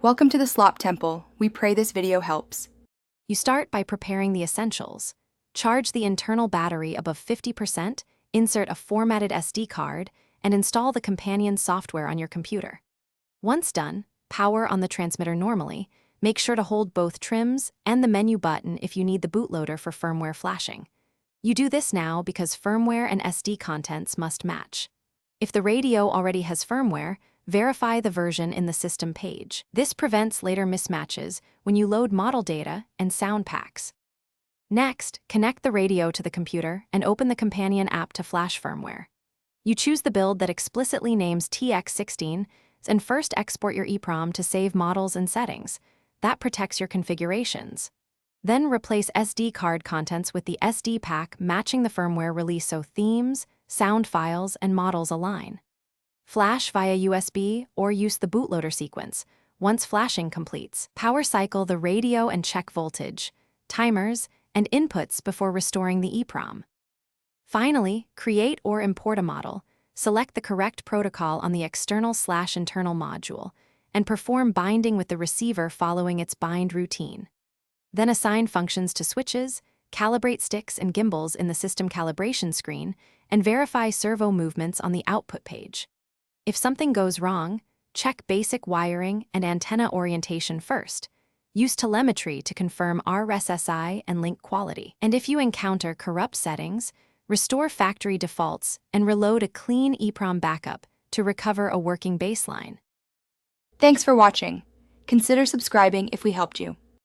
Welcome to the Slop Temple. We pray this video helps. You start by preparing the essentials. Charge the internal battery above 50%, insert a formatted SD card, and install the companion software on your computer. Once done, power on the transmitter normally. Make sure to hold both trims and the menu button if you need the bootloader for firmware flashing. You do this now because firmware and SD contents must match. If the radio already has firmware, verify the version in the system page. This prevents later mismatches when you load model data and sound packs. Next, connect the radio to the computer and open the companion app to flash firmware. You choose the build that explicitly names TX16 and first export your EEPROM to save models and settings. That protects your configurations. Then replace SD card contents with the SD pack matching the firmware release so themes, sound files, and models align. Flash via USB or use the bootloader sequence. Once flashing completes, power cycle the radio and check voltage, timers, and inputs before restoring the EEPROM. Finally, create or import a model. Select the correct protocol on the external/internal module, and perform binding with the receiver following its bind routine. Then assign functions to switches, calibrate sticks and gimbals in the system calibration screen, and verify servo movements on the output page. If something goes wrong, check basic wiring and antenna orientation first. Use telemetry to confirm RSSI and link quality. And if you encounter corrupt settings, restore factory defaults and reload a clean EEPROM backup to recover a working baseline. Thanks for watching. Consider subscribing if we helped you.